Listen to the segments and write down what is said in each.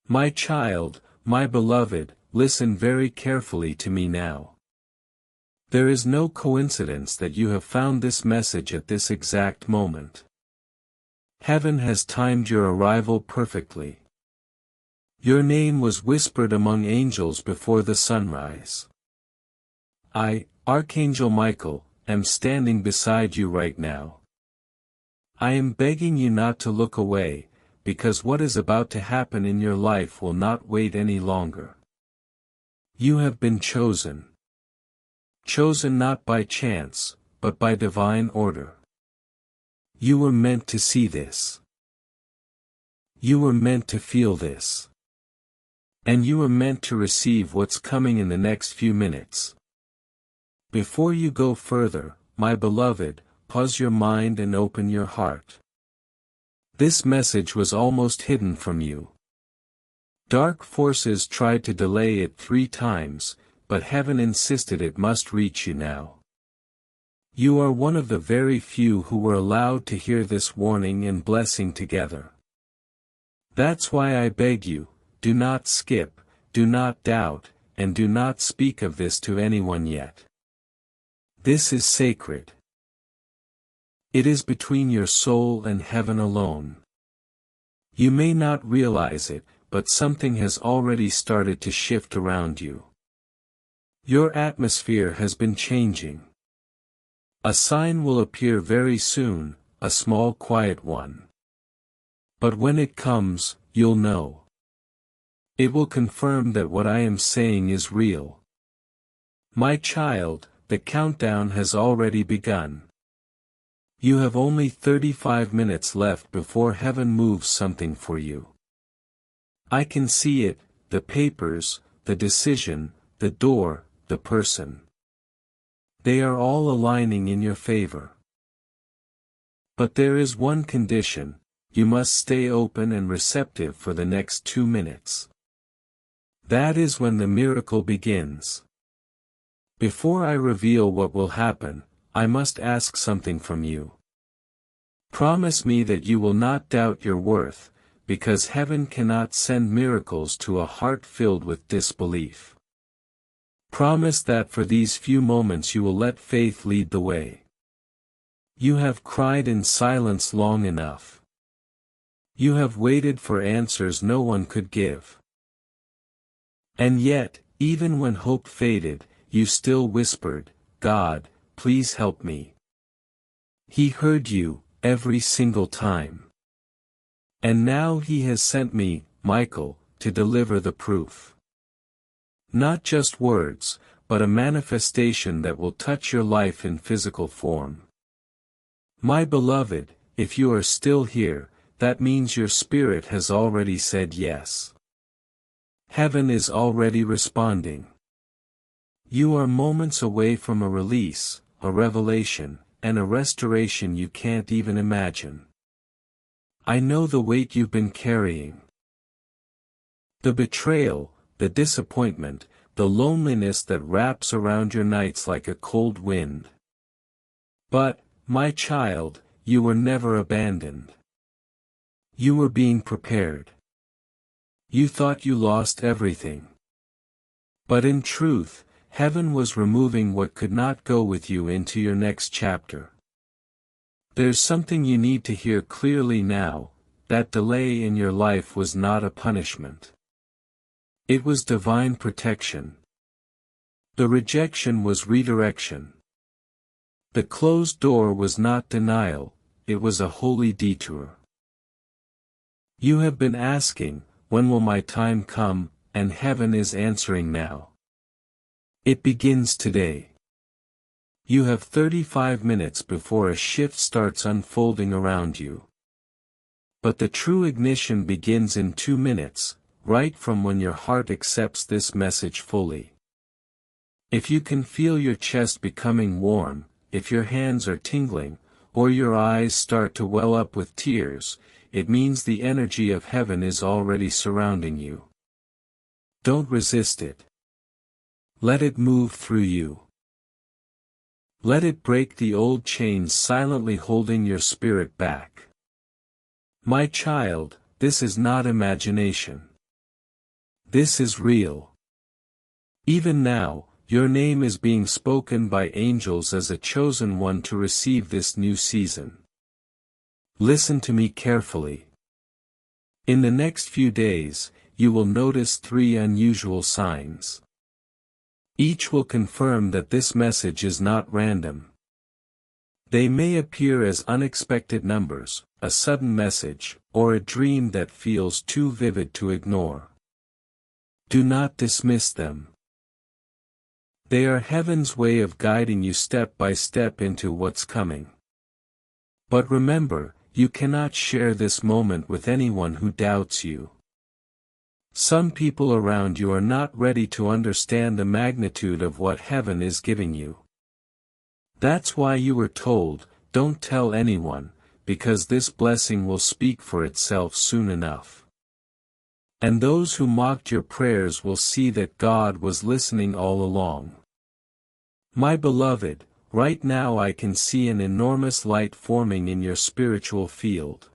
My child, my beloved, listen very carefully to me now. There is no coincidence that you have found this message at this exact moment. Heaven has timed your arrival perfectly. Your name was whispered among angels before the sunrise. I, Archangel Michael, am standing beside you right now. I am begging you not to look away, because what is about to happen in your life will not wait any longer. You have been chosen. Chosen not by chance, but by divine order. You were meant to see this. You were meant to feel this. And you were meant to receive what's coming in the next few minutes. Before you go further, my beloved, pause your mind and open your heart. This message was almost hidden from you. Dark forces tried to delay it 3 times, but heaven insisted it must reach you now. You are one of the very few who were allowed to hear this warning and blessing together. That's why I beg you, do not skip, do not doubt, and do not speak of this to anyone yet. This is sacred. It is between your soul and heaven alone. You may not realize it, but something has already started to shift around you. Your atmosphere has been changing. A sign will appear very soon, a small quiet one. But when it comes, you'll know. It will confirm that what I am saying is real. My child, the countdown has already begun. You have only 35 minutes left before heaven moves something for you. I can see it, the papers, the decision, the door, the person. They are all aligning in your favor. But there is one condition: you must stay open and receptive for the next 2 minutes. That is when the miracle begins. Before I reveal what will happen, I must ask something from you. Promise me that you will not doubt your worth, because heaven cannot send miracles to a heart filled with disbelief. Promise that for these few moments you will let faith lead the way. You have cried in silence long enough. You have waited for answers no one could give. And yet, even when hope faded, you still whispered, "God, please help me." He heard you, every single time. And now He has sent me, Michael, to deliver the proof. Not just words, but a manifestation that will touch your life in physical form. My beloved, if you are still here, that means your spirit has already said yes. Heaven is already responding. You are moments away from a release, a revelation, and a restoration you can't even imagine. I know the weight you've been carrying. The betrayal, the disappointment, the loneliness that wraps around your nights like a cold wind. But, my child, you were never abandoned. You were being prepared. You thought you lost everything. But in truth, heaven was removing what could not go with you into your next chapter. There's something you need to hear clearly now: that delay in your life was not a punishment. It was divine protection. The rejection was redirection. The closed door was not denial, it was a holy detour. You have been asking, when will my time come, and heaven is answering now. It begins today. You have 35 minutes before a shift starts unfolding around you. But the true ignition begins in 2 minutes, right from when your heart accepts this message fully. If you can feel your chest becoming warm, if your hands are tingling, or your eyes start to well up with tears, it means the energy of heaven is already surrounding you. Don't resist it. Let it move through you. Let it break the old chains silently holding your spirit back. My child, this is not imagination. This is real. Even now, your name is being spoken by angels as a chosen one to receive this new season. Listen to me carefully. In the next few days, you will notice 3 unusual signs. Each will confirm that this message is not random. They may appear as unexpected numbers, a sudden message, or a dream that feels too vivid to ignore. Do not dismiss them. They are heaven's way of guiding you step by step into what's coming. But remember, you cannot share this moment with anyone who doubts you. Some people around you are not ready to understand the magnitude of what heaven is giving you. That's why you were told, don't tell anyone, because this blessing will speak for itself soon enough. And those who mocked your prayers will see that God was listening all along. My beloved, right now I can see an enormous light forming in your spiritual field.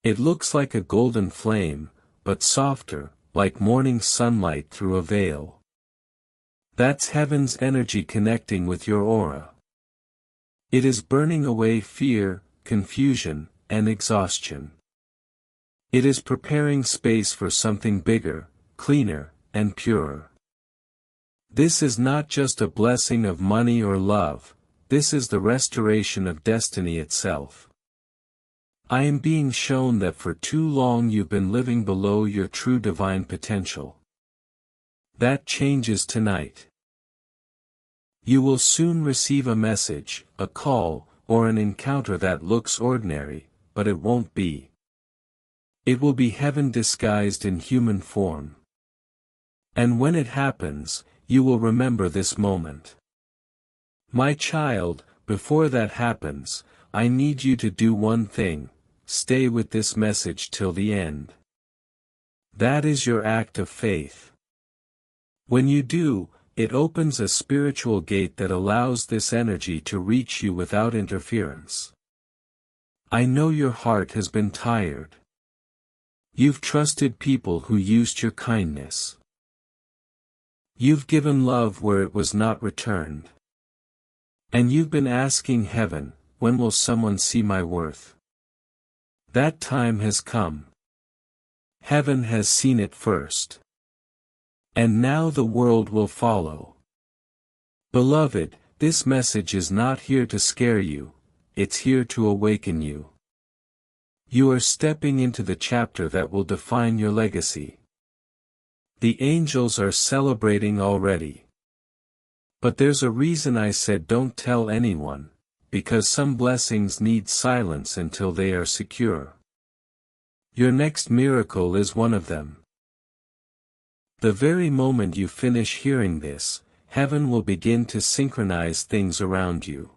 It looks like a golden flame, but softer, like morning sunlight through a veil. That's heaven's energy connecting with your aura. It is burning away fear, confusion, and exhaustion. It is preparing space for something bigger, cleaner, and purer. This is not just a blessing of money or love, this is the restoration of destiny itself. I am being shown that for too long you've been living below your true divine potential. That changes tonight. You will soon receive a message, a call, or an encounter that looks ordinary, but it won't be. It will be heaven disguised in human form. And when it happens, you will remember this moment. My child, before that happens, I need you to do one thing: stay with this message till the end. That is your act of faith. When you do, it opens a spiritual gate that allows this energy to reach you without interference. I know your heart has been tired. You've trusted people who used your kindness. You've given love where it was not returned. And you've been asking heaven, when will someone see my worth? That time has come. Heaven has seen it first. And now the world will follow. Beloved, this message is not here to scare you, it's here to awaken you. You are stepping into the chapter that will define your legacy. The angels are celebrating already. But there's a reason I said don't tell anyone, because some blessings need silence until they are secure. Your next miracle is one of them. The very moment you finish hearing this, heaven will begin to synchronize things around you.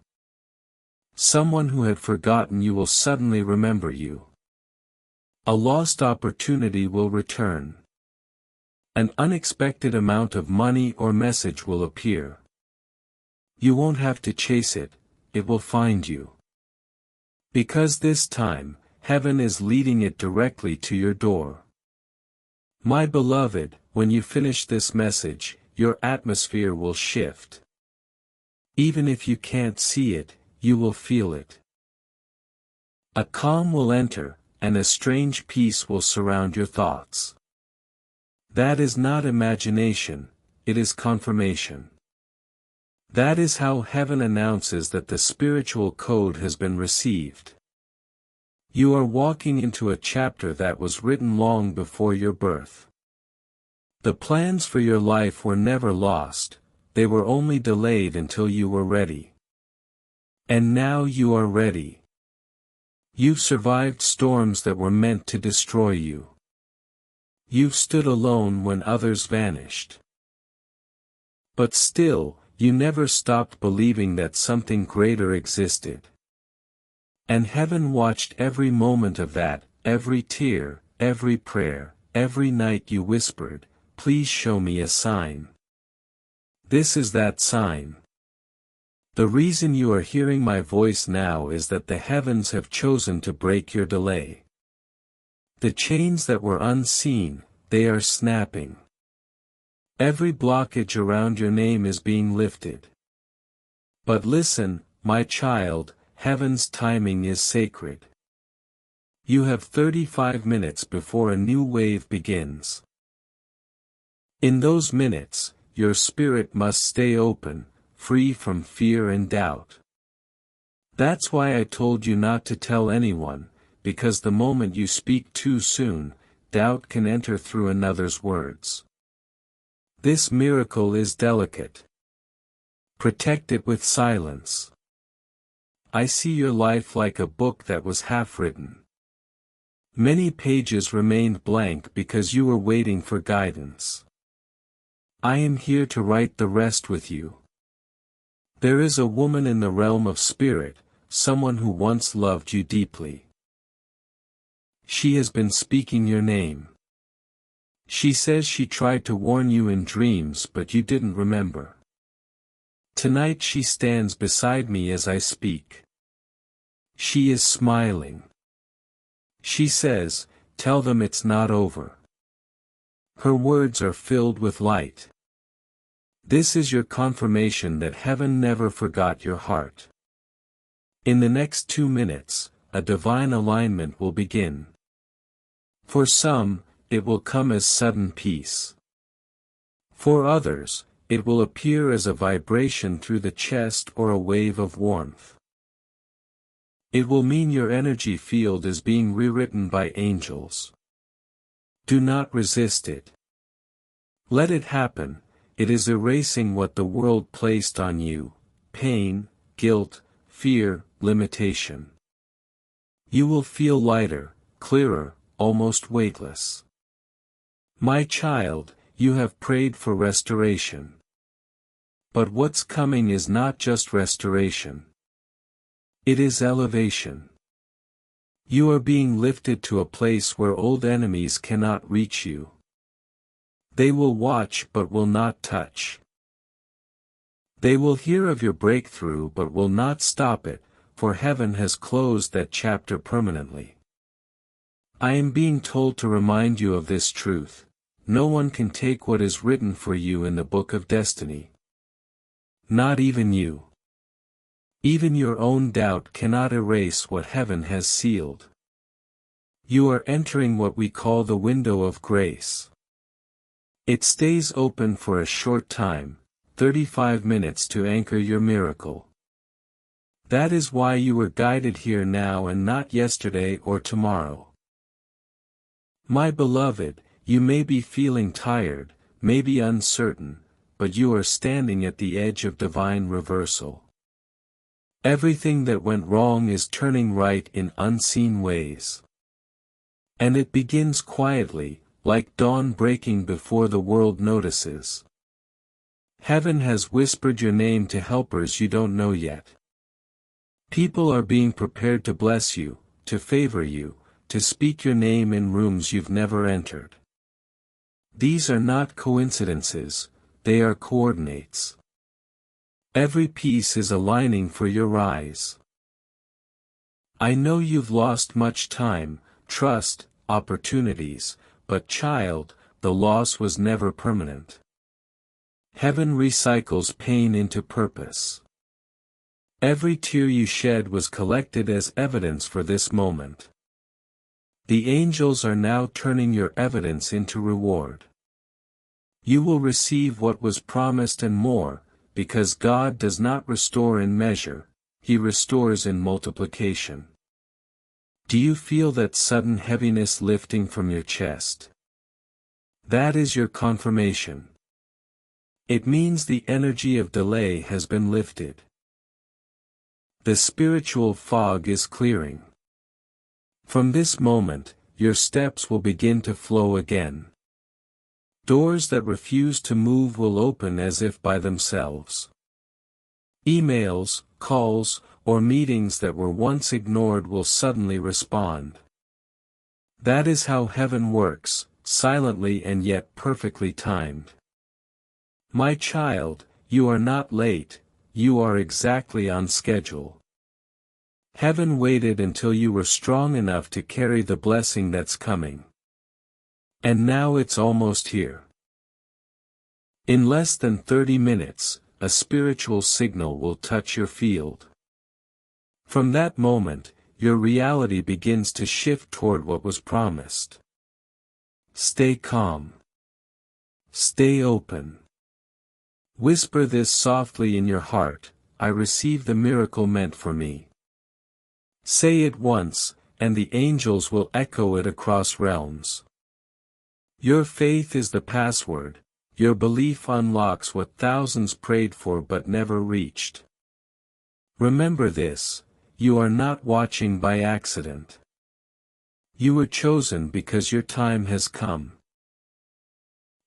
Someone who had forgotten you will suddenly remember you. A lost opportunity will return. An unexpected amount of money or message will appear. You won't have to chase it, it will find you. Because this time, heaven is leading it directly to your door. My beloved, when you finish this message, your atmosphere will shift. Even if you can't see it, you will feel it. A calm will enter, and a strange peace will surround your thoughts. That is not imagination, it is confirmation. That is how heaven announces that the spiritual code has been received. You are walking into a chapter that was written long before your birth. The plans for your life were never lost, they were only delayed until you were ready. And now you are ready. You've survived storms that were meant to destroy you. You've stood alone when others vanished. But still, you never stopped believing that something greater existed. And heaven watched every moment of that, every tear, every prayer, every night you whispered, "Please show me a sign." This is that sign. The reason you are hearing my voice now is that the heavens have chosen to break your delay. The chains that were unseen, they are snapping. Every blockage around your name is being lifted. But listen, my child, heaven's timing is sacred. You have 35 minutes before a new wave begins. In those minutes, your spirit must stay open, free from fear and doubt. That's why I told you not to tell anyone, because the moment you speak too soon, doubt can enter through another's words. This miracle is delicate. Protect it with silence. I see your life like a book that was half written. Many pages remained blank because you were waiting for guidance. I am here to write the rest with you. There is a woman in the realm of spirit, someone who once loved you deeply. She has been speaking your name. She says she tried to warn you in dreams but you didn't remember. Tonight she stands beside me as I speak. She is smiling. She says, "Tell them it's not over." Her words are filled with light. This is your confirmation that heaven never forgot your heart. In the next 2 minutes, a divine alignment will begin. For some, it will come as sudden peace. For others, it will appear as a vibration through the chest or a wave of warmth. It will mean your energy field is being rewritten by angels. Do not resist it. Let it happen. It is erasing what the world placed on you: pain, guilt, fear, limitation. You will feel lighter, clearer, almost weightless. My child, you have prayed for restoration. But what's coming is not just restoration. It is elevation. You are being lifted to a place where old enemies cannot reach you. They will watch but will not touch. They will hear of your breakthrough but will not stop it, for heaven has closed that chapter permanently. I am being told to remind you of this truth: no one can take what is written for you in the book of destiny. Not even you. Even your own doubt cannot erase what heaven has sealed. You are entering what we call the window of grace. It stays open for a short time, 35 minutes to anchor your miracle. That is why you were guided here now and not yesterday or tomorrow. My beloved, you may be feeling tired, may be uncertain, but you are standing at the edge of divine reversal. Everything that went wrong is turning right in unseen ways. And it begins quietly, like dawn breaking before the world notices. Heaven has whispered your name to helpers you don't know yet. People are being prepared to bless you, to favor you, to speak your name in rooms you've never entered. These are not coincidences, they are coordinates. Every piece is aligning for your rise. I know you've lost much time, trust, opportunities, but child, the loss was never permanent. Heaven recycles pain into purpose. Every tear you shed was collected as evidence for this moment. The angels are now turning your evidence into reward. You will receive what was promised and more, because God does not restore in measure, He restores in multiplication. Do you feel that sudden heaviness lifting from your chest? That is your confirmation. It means the energy of delay has been lifted. The spiritual fog is clearing. From this moment, your steps will begin to flow again. Doors that refuse to move will open as if by themselves. Emails, calls, or meetings that were once ignored will suddenly respond. That is how heaven works, silently and yet perfectly timed. My child, you are not late, you are exactly on schedule. Heaven waited until you were strong enough to carry the blessing that's coming. And now it's almost here. In less than 30 minutes, a spiritual signal will touch your field. From that moment, your reality begins to shift toward what was promised. Stay calm. Stay open. Whisper this softly in your heart, I receive the miracle meant for me. Say it once, and the angels will echo it across realms. Your faith is the password, your belief unlocks what thousands prayed for but never reached. Remember this, you are not watching by accident. You were chosen because your time has come.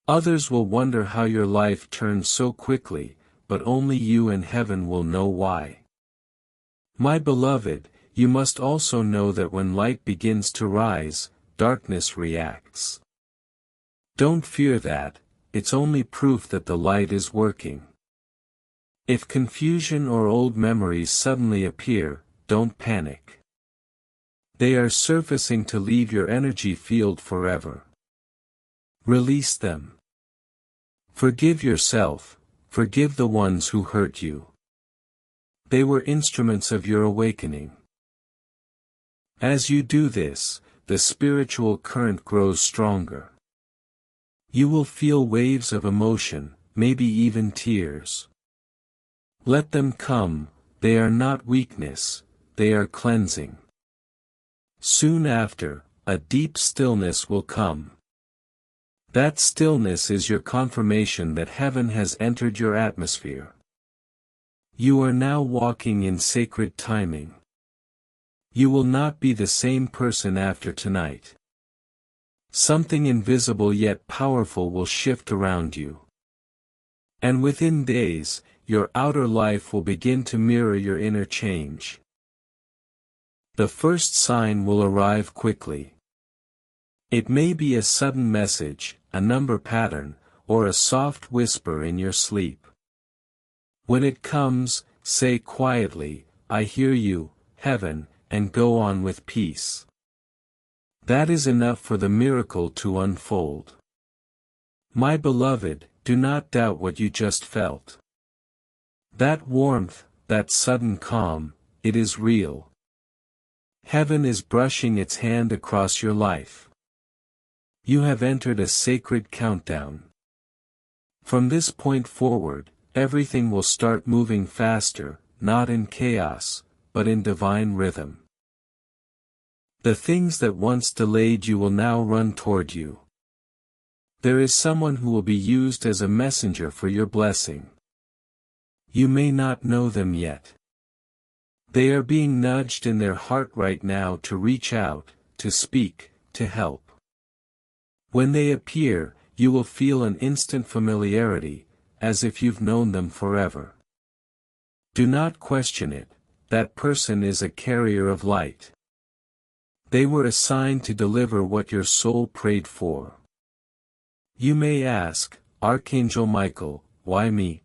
Others will wonder how your life turned so quickly, but only you and heaven will know why. My beloved, you must also know that when light begins to rise, darkness reacts. Don't fear that, it's only proof that the light is working. If confusion or old memories suddenly appear, don't panic. They are surfacing to leave your energy field forever. Release them. Forgive yourself, forgive the ones who hurt you. They were instruments of your awakening. As you do this, the spiritual current grows stronger. You will feel waves of emotion, maybe even tears. Let them come, they are not weakness, they are cleansing. Soon after, a deep stillness will come. That stillness is your confirmation that heaven has entered your atmosphere. You are now walking in sacred timing. You will not be the same person after tonight. Something invisible yet powerful will shift around you. And within days, your outer life will begin to mirror your inner change. The first sign will arrive quickly. It may be a sudden message, a number pattern, or a soft whisper in your sleep. When it comes, say quietly, I hear you, heaven, and go on with peace. That is enough for the miracle to unfold. My beloved, do not doubt what you just felt. That warmth, that sudden calm, it is real. Heaven is brushing its hand across your life. You have entered a sacred countdown. From this point forward, everything will start moving faster, not in chaos, but in divine rhythm. The things that once delayed you will now run toward you. There is someone who will be used as a messenger for your blessing. You may not know them yet. They are being nudged in their heart right now to reach out, to speak, to help. When they appear, you will feel an instant familiarity, as if you've known them forever. Do not question it, that person is a carrier of light. They were assigned to deliver what your soul prayed for. You may ask, Archangel Michael, why me?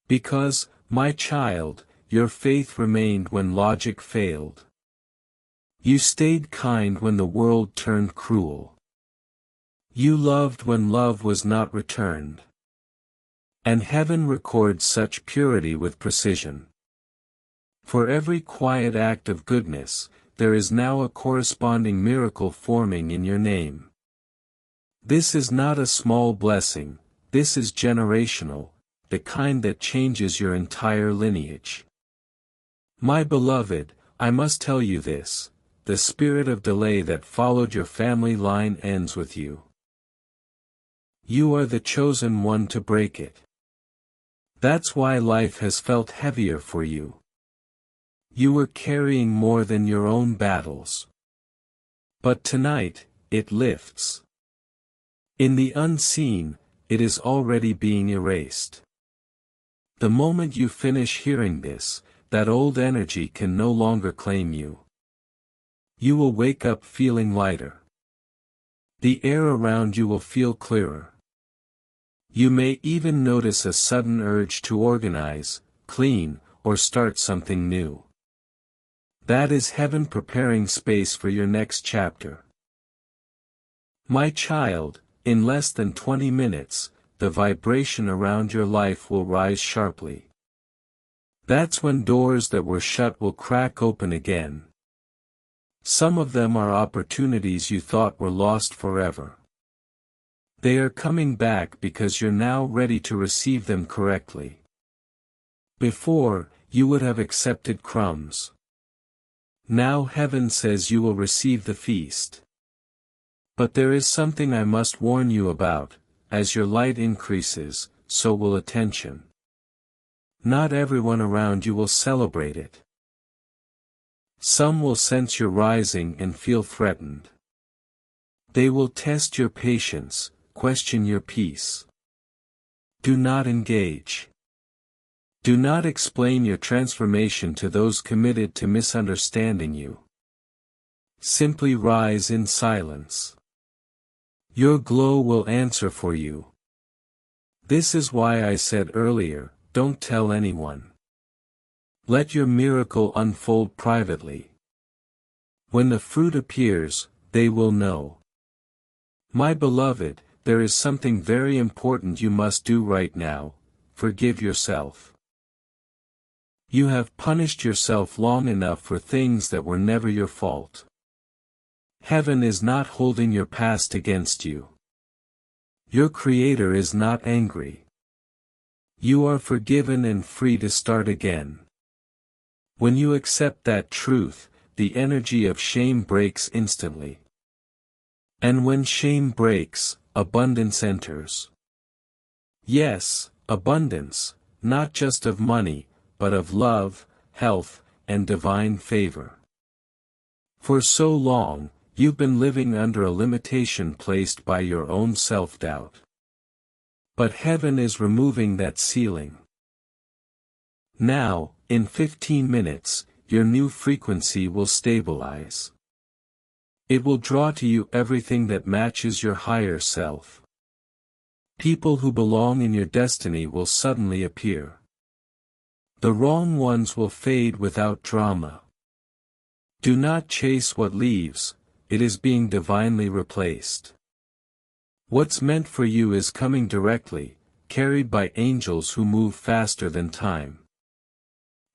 Because, my child, your faith remained when logic failed. You stayed kind when the world turned cruel. You loved when love was not returned. And heaven records such purity with precision. For every quiet act of goodness, there is now a corresponding miracle forming in your name. This is not a small blessing, this is generational, the kind that changes your entire lineage. My beloved, I must tell you this, the spirit of delay that followed your family line ends with you. You are the chosen one to break it. That's why life has felt heavier for you. You were carrying more than your own battles. But tonight, it lifts. In the unseen, it is already being erased. The moment you finish hearing this, that old energy can no longer claim you. You will wake up feeling lighter. The air around you will feel clearer. You may even notice a sudden urge to organize, clean, or start something new. That is heaven preparing space for your next chapter. My child, in less than 20 minutes, the vibration around your life will rise sharply. That's when doors that were shut will crack open again. Some of them are opportunities you thought were lost forever. They are coming back because you're now ready to receive them correctly. Before, you would have accepted crumbs. Now heaven says you will receive the feast. But there is something I must warn you about: as your light increases, so will attention. Not everyone around you will celebrate it. Some will sense your rising and feel threatened. They will test your patience, question your peace. Do not engage. Do not explain your transformation to those committed to misunderstanding you. Simply rise in silence. Your glow will answer for you. This is why I said earlier, don't tell anyone. Let your miracle unfold privately. When the fruit appears, they will know. My beloved, there is something very important you must do right now: forgive yourself. You have punished yourself long enough for things that were never your fault. Heaven is not holding your past against you. Your Creator is not angry. You are forgiven and free to start again. When you accept that truth, the energy of shame breaks instantly. And when shame breaks, abundance enters. Yes, abundance, not just of money, but of love, health, and divine favor. For so long, you've been living under a limitation placed by your own self-doubt. But heaven is removing that ceiling. Now, in 15 minutes, your new frequency will stabilize. It will draw to you everything that matches your higher self. People who belong in your destiny will suddenly appear. The wrong ones will fade without drama. Do not chase what leaves, it is being divinely replaced. What's meant for you is coming directly, carried by angels who move faster than time.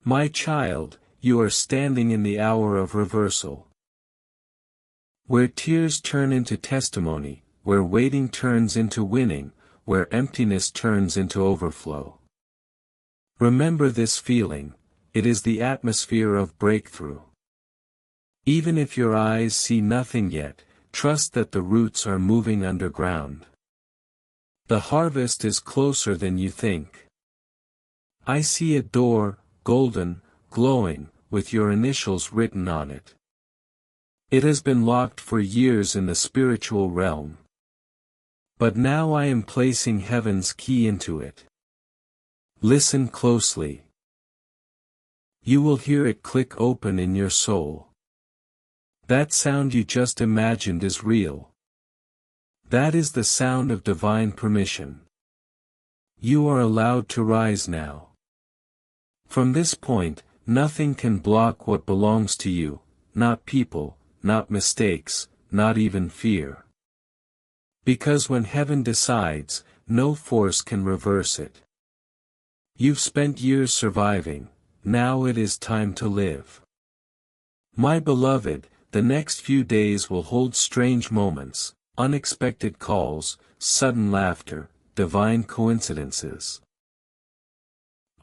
My child, you are standing in the hour of reversal. Where tears turn into testimony, where waiting turns into winning, where emptiness turns into overflow. Remember this feeling: it is the atmosphere of breakthrough. Even if your eyes see nothing yet, trust that the roots are moving underground. The harvest is closer than you think. I see a door, golden, glowing, with your initials written on it. It has been locked for years in the spiritual realm. But now I am placing heaven's key into it. Listen closely. You will hear it click open in your soul. That sound you just imagined is real. That is the sound of divine permission. You are allowed to rise now. From this point, nothing can block what belongs to you, not people, not mistakes, not even fear. Because when heaven decides, no force can reverse it. You've spent years surviving, now it is time to live. My beloved, the next few days will hold strange moments, unexpected calls, sudden laughter, divine coincidences.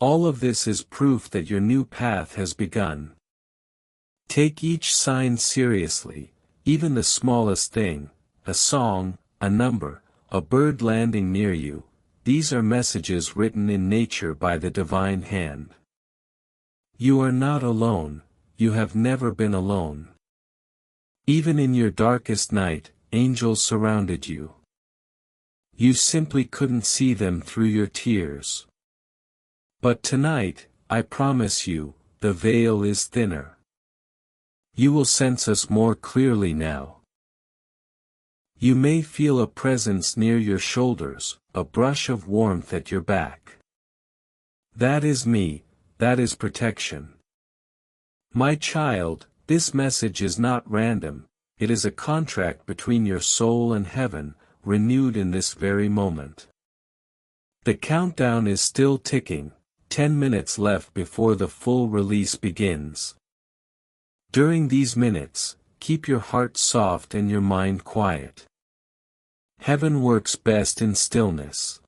All of this is proof that your new path has begun. Take each sign seriously, even the smallest thing, a song, a number, a bird landing near you. These are messages written in nature by the divine hand. You are not alone, you have never been alone. Even in your darkest night, angels surrounded you. You simply couldn't see them through your tears. But tonight, I promise you, the veil is thinner. You will sense us more clearly now. You may feel a presence near your shoulders, a brush of warmth at your back. That is me, that is protection. My child, this message is not random, it is a contract between your soul and heaven, renewed in this very moment. The countdown is still ticking, 10 minutes left before the full release begins. During these minutes, keep your heart soft and your mind quiet. Heaven works best in stillness.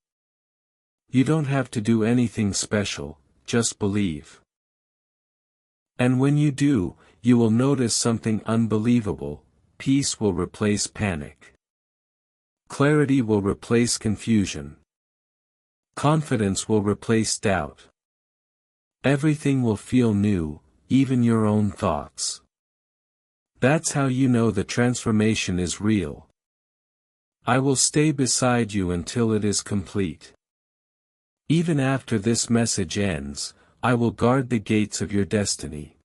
You don't have to do anything special, just believe. And when you do, you will notice something unbelievable. Peace will replace panic. Clarity will replace confusion. Confidence will replace doubt. Everything will feel new, even your own thoughts. That's how you know the transformation is real. I will stay beside you until it is complete. Even after this message ends, I will guard the gates of your destiny.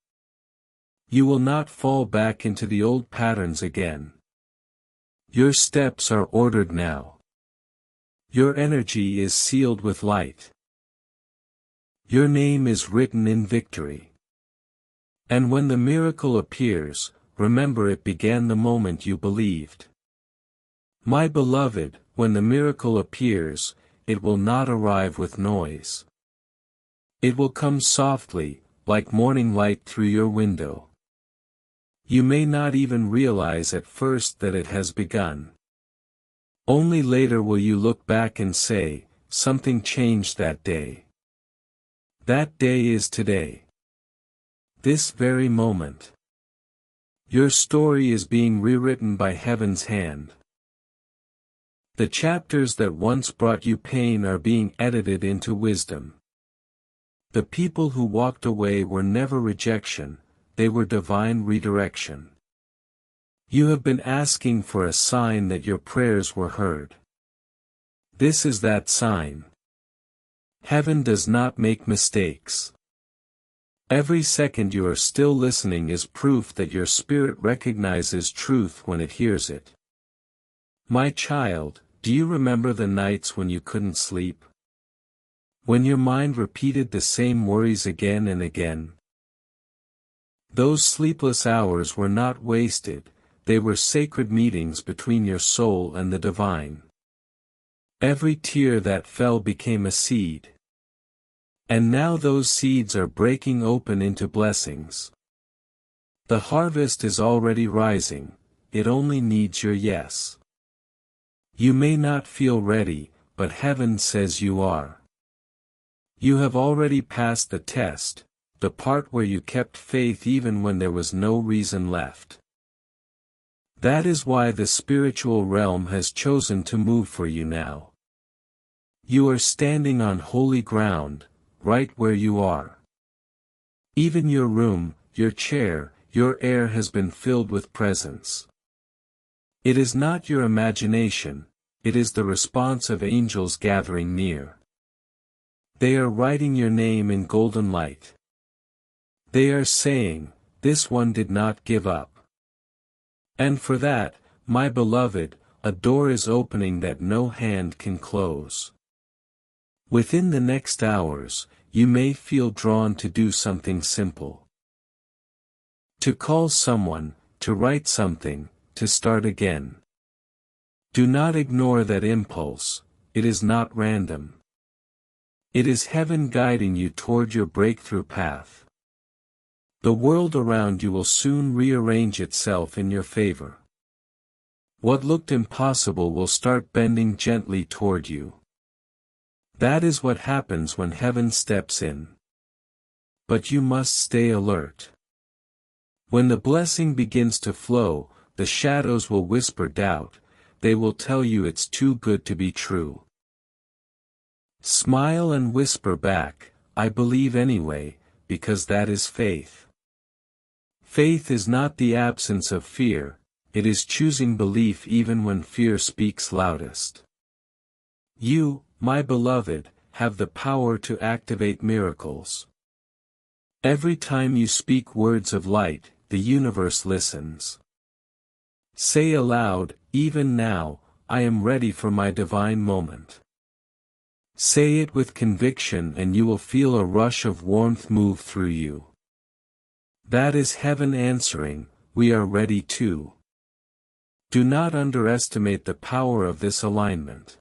You will not fall back into the old patterns again. Your steps are ordered now. Your energy is sealed with light. Your name is written in victory. And when the miracle appears, remember it began the moment you believed. My beloved, when the miracle appears, it will not arrive with noise. It will come softly, like morning light through your window. You may not even realize at first that it has begun. Only later will you look back and say, something changed that day. That day is today. This very moment. Your story is being rewritten by Heaven's hand. The chapters that once brought you pain are being edited into wisdom. The people who walked away were never rejection, they were divine redirection. You have been asking for a sign that your prayers were heard. This is that sign. Heaven does not make mistakes. Every second you are still listening is proof that your spirit recognizes truth when it hears it. My child, do you remember the nights when you couldn't sleep? When your mind repeated the same worries again and again? Those sleepless hours were not wasted, they were sacred meetings between your soul and the divine. Every tear that fell became a seed. And now those seeds are breaking open into blessings. The harvest is already rising, it only needs your yes. You may not feel ready, but heaven says you are. You have already passed the test, the part where you kept faith even when there was no reason left. That is why the spiritual realm has chosen to move for you now. You are standing on holy ground, right where you are. Even your room, your chair, your air has been filled with presence. It is not your imagination, it is the response of angels gathering near. They are writing your name in golden light. They are saying, this one did not give up. And for that, my beloved, a door is opening that no hand can close. Within the next hours, you may feel drawn to do something simple. To call someone, to write something, to start again. Do not ignore that impulse, it is not random. It is heaven guiding you toward your breakthrough path. The world around you will soon rearrange itself in your favor. What looked impossible will start bending gently toward you. That is what happens when heaven steps in. But you must stay alert. When the blessing begins to flow, the shadows will whisper doubt, they will tell you it's too good to be true. Smile and whisper back, I believe anyway, because that is faith. Faith is not the absence of fear, it is choosing belief even when fear speaks loudest. You, my beloved, have the power to activate miracles. Every time you speak words of light, the universe listens. Say aloud, even now, I am ready for my divine moment. Say it with conviction and you will feel a rush of warmth move through you. That is heaven answering, we are ready too. Do not underestimate the power of this alignment.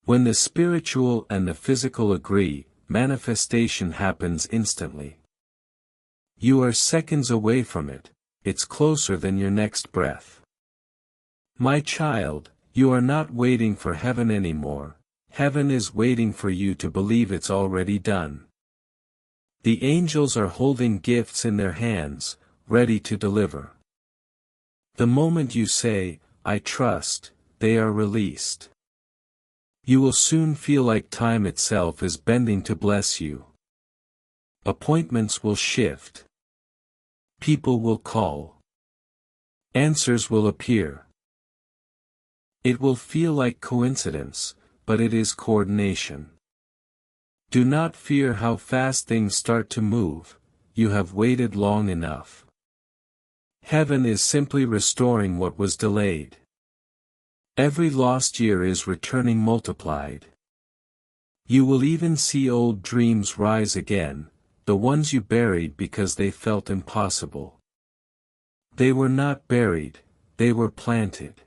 When the spiritual and the physical agree, manifestation happens instantly. You are seconds away from it, it's closer than your next breath. My child, you are not waiting for heaven anymore, heaven is waiting for you to believe it's already done. The angels are holding gifts in their hands, ready to deliver. The moment you say, I trust, they are released. You will soon feel like time itself is bending to bless you. Appointments will shift. People will call. Answers will appear. It will feel like coincidence, but it is coordination. Do not fear how fast things start to move, you have waited long enough. Heaven is simply restoring what was delayed. Every lost year is returning multiplied. You will even see old dreams rise again, the ones you buried because they felt impossible. They were not buried, they were planted.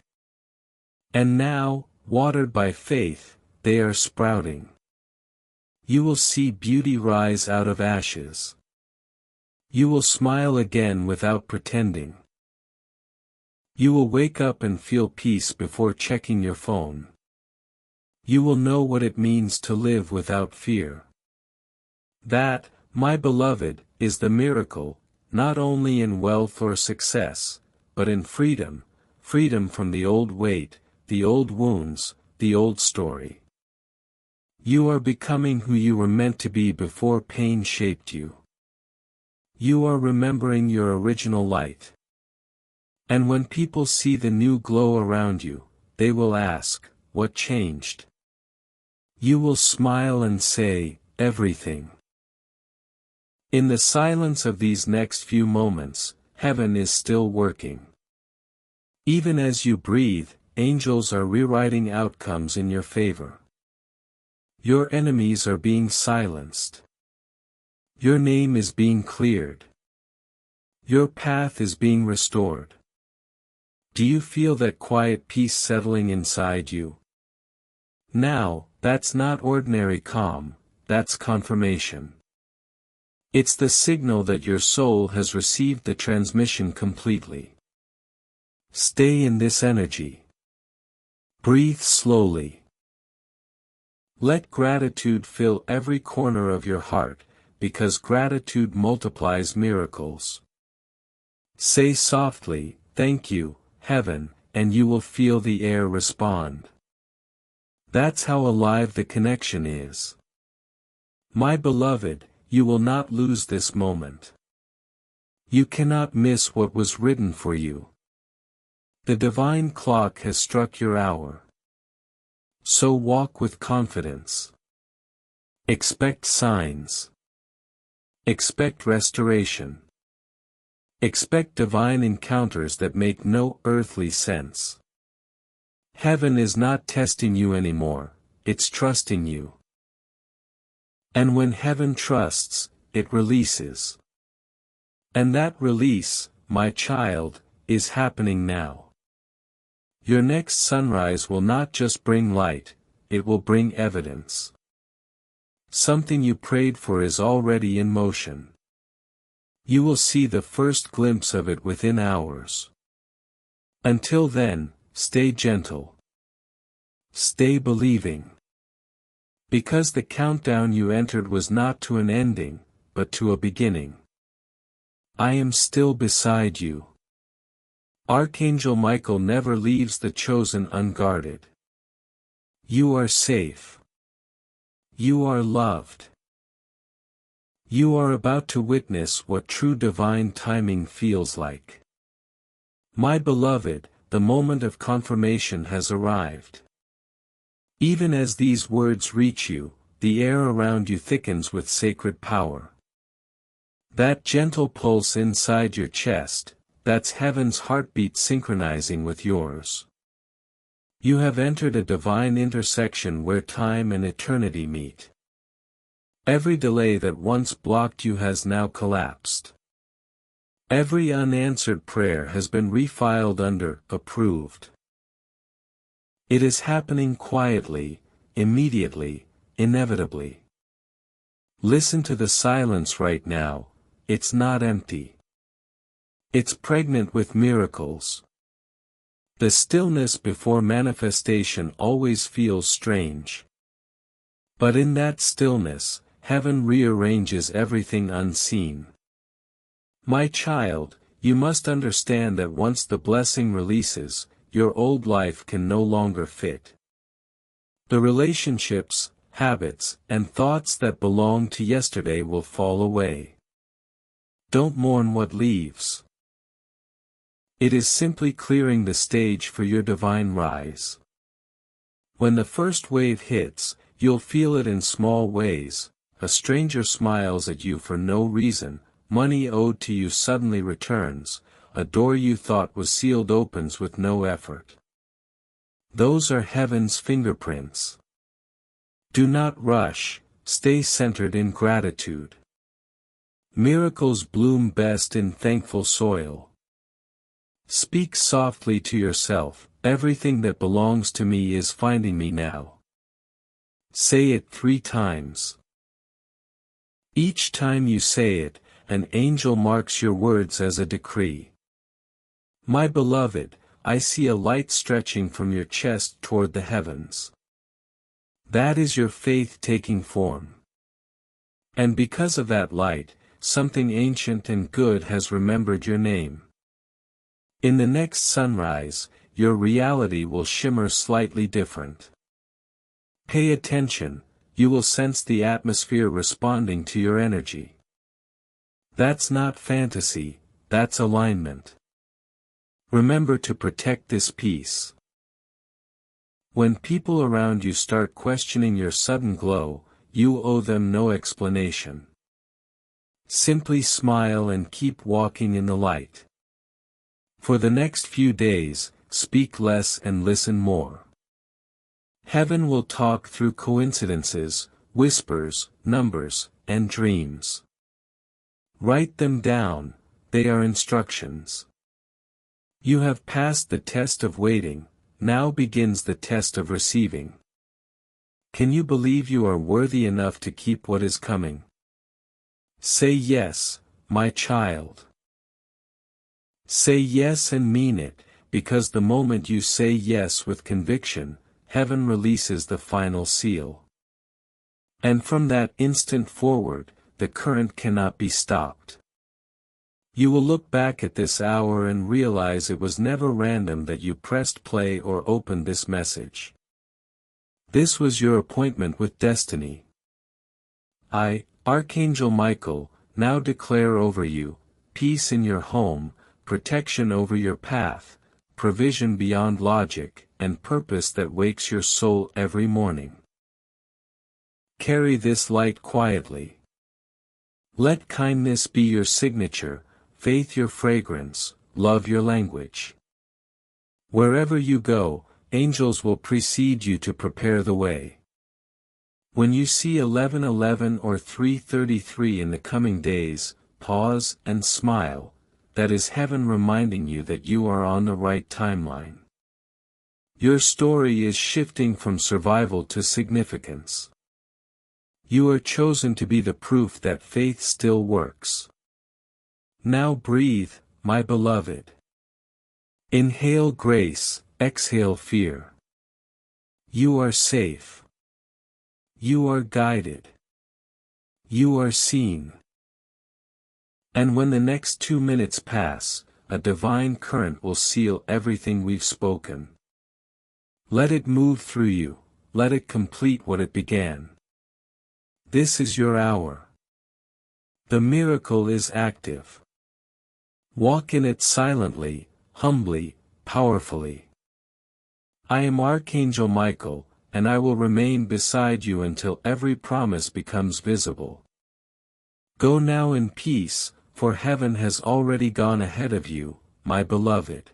And now, watered by faith, they are sprouting. You will see beauty rise out of ashes. You will smile again without pretending. You will wake up and feel peace before checking your phone. You will know what it means to live without fear. That, my beloved, is the miracle, not only in wealth or success, but in freedom, freedom from the old weight, the old wounds, the old story. You are becoming who you were meant to be before pain shaped you. You are remembering your original light. And when people see the new glow around you, they will ask, what changed? You will smile and say, everything. In the silence of these next few moments, heaven is still working. Even as you breathe, angels are rewriting outcomes in your favor. Your enemies are being silenced. Your name is being cleared. Your path is being restored. Do you feel that quiet peace settling inside you? Now, that's not ordinary calm, that's confirmation. It's the signal that your soul has received the transmission completely. Stay in this energy. Breathe slowly. Let gratitude fill every corner of your heart, because gratitude multiplies miracles. Say softly, thank you, Heaven, and you will feel the air respond. That's how alive the connection is. My beloved, you will not lose this moment. You cannot miss what was written for you. The divine clock has struck your hour. So walk with confidence. Expect signs. Expect restoration. Expect divine encounters that make no earthly sense. Heaven is not testing you anymore, it's trusting you. And when heaven trusts, it releases. And that release, my child, is happening now. Your next sunrise will not just bring light, it will bring evidence. Something you prayed for is already in motion. You will see the first glimpse of it within hours. Until then, stay gentle. Stay believing. Because the countdown you entered was not to an ending, but to a beginning. I am still beside you. Archangel Michael never leaves the chosen unguarded. You are safe. You are loved. You are about to witness what true divine timing feels like. My beloved, the moment of confirmation has arrived. Even as these words reach you, the air around you thickens with sacred power. That gentle pulse inside your chest, that's heaven's heartbeat synchronizing with yours. You have entered a divine intersection where time and eternity meet. Every delay that once blocked you has now collapsed. Every unanswered prayer has been refiled under approved. It is happening quietly, immediately, inevitably. Listen to the silence right now, it's not empty. It's pregnant with miracles. The stillness before manifestation always feels strange. But in that stillness, heaven rearranges everything unseen. My child, you must understand that once the blessing releases, your old life can no longer fit. The relationships, habits, and thoughts that belong to yesterday will fall away. Don't mourn what leaves. It is simply clearing the stage for your divine rise. When the first wave hits, you'll feel it in small ways. A stranger smiles at you for no reason, money owed to you suddenly returns, a door you thought was sealed opens with no effort. Those are heaven's fingerprints. Do not rush, stay centered in gratitude. Miracles bloom best in thankful soil. Speak softly to yourself, everything that belongs to me is finding me now. Say it 3 times. Each time you say it, an angel marks your words as a decree. My beloved, I see a light stretching from your chest toward the heavens. That is your faith taking form. And because of that light, something ancient and good has remembered your name. In the next sunrise, your reality will shimmer slightly different. Pay attention, you will sense the atmosphere responding to your energy. That's not fantasy, that's alignment. Remember to protect this peace. When people around you start questioning your sudden glow, you owe them no explanation. Simply smile and keep walking in the light. For the next few days, speak less and listen more. Heaven will talk through coincidences, whispers, numbers, and dreams. Write them down, they are instructions. You have passed the test of waiting, now begins the test of receiving. Can you believe you are worthy enough to keep what is coming? Say yes, my child. Say yes and mean it, because the moment you say yes with conviction, heaven releases the final seal. And from that instant forward, the current cannot be stopped. You will look back at this hour and realize it was never random that you pressed play or opened this message. This was your appointment with destiny. I, Archangel Michael, now declare over you, peace in your home, protection over your path, provision beyond logic, and purpose that wakes your soul every morning. Carry this light quietly. Let kindness be your signature, faith your fragrance, love your language. Wherever you go, angels will precede you to prepare the way. When you see 11:11 or 3:33 in the coming days, pause and smile, that is heaven reminding you that you are on the right timeline. Your story is shifting from survival to significance. You are chosen to be the proof that faith still works. Now breathe, my beloved. Inhale grace, exhale fear. You are safe. You are guided. You are seen. And when the next 2 minutes pass, a divine current will seal everything we've spoken. Let it move through you, let it complete what it began. This is your hour. The miracle is active. Walk in it silently, humbly, powerfully. I am Archangel Michael, and I will remain beside you until every promise becomes visible. Go now in peace, for heaven has already gone ahead of you, my beloved.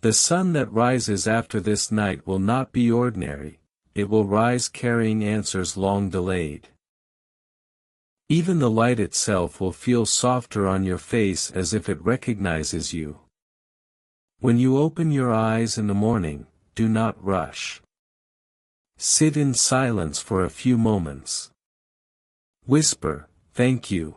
The sun that rises after this night will not be ordinary, it will rise carrying answers long delayed. Even the light itself will feel softer on your face as if it recognizes you. When you open your eyes in the morning, do not rush. Sit in silence for a few moments. Whisper, "Thank you."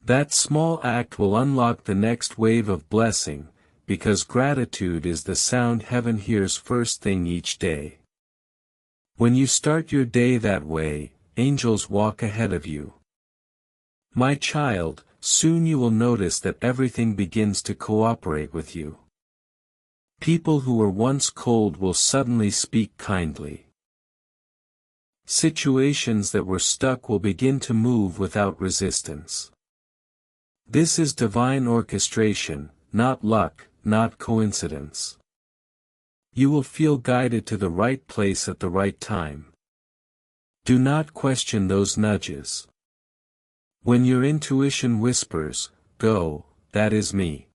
That small act will unlock the next wave of blessing, because gratitude is the sound heaven hears first thing each day. When you start your day that way, angels walk ahead of you. My child, soon you will notice that everything begins to cooperate with you. People who were once cold will suddenly speak kindly. Situations that were stuck will begin to move without resistance. This is divine orchestration, not luck, not coincidence. You will feel guided to the right place at the right time. Do not question those nudges. When your intuition whispers, "Go, that is me."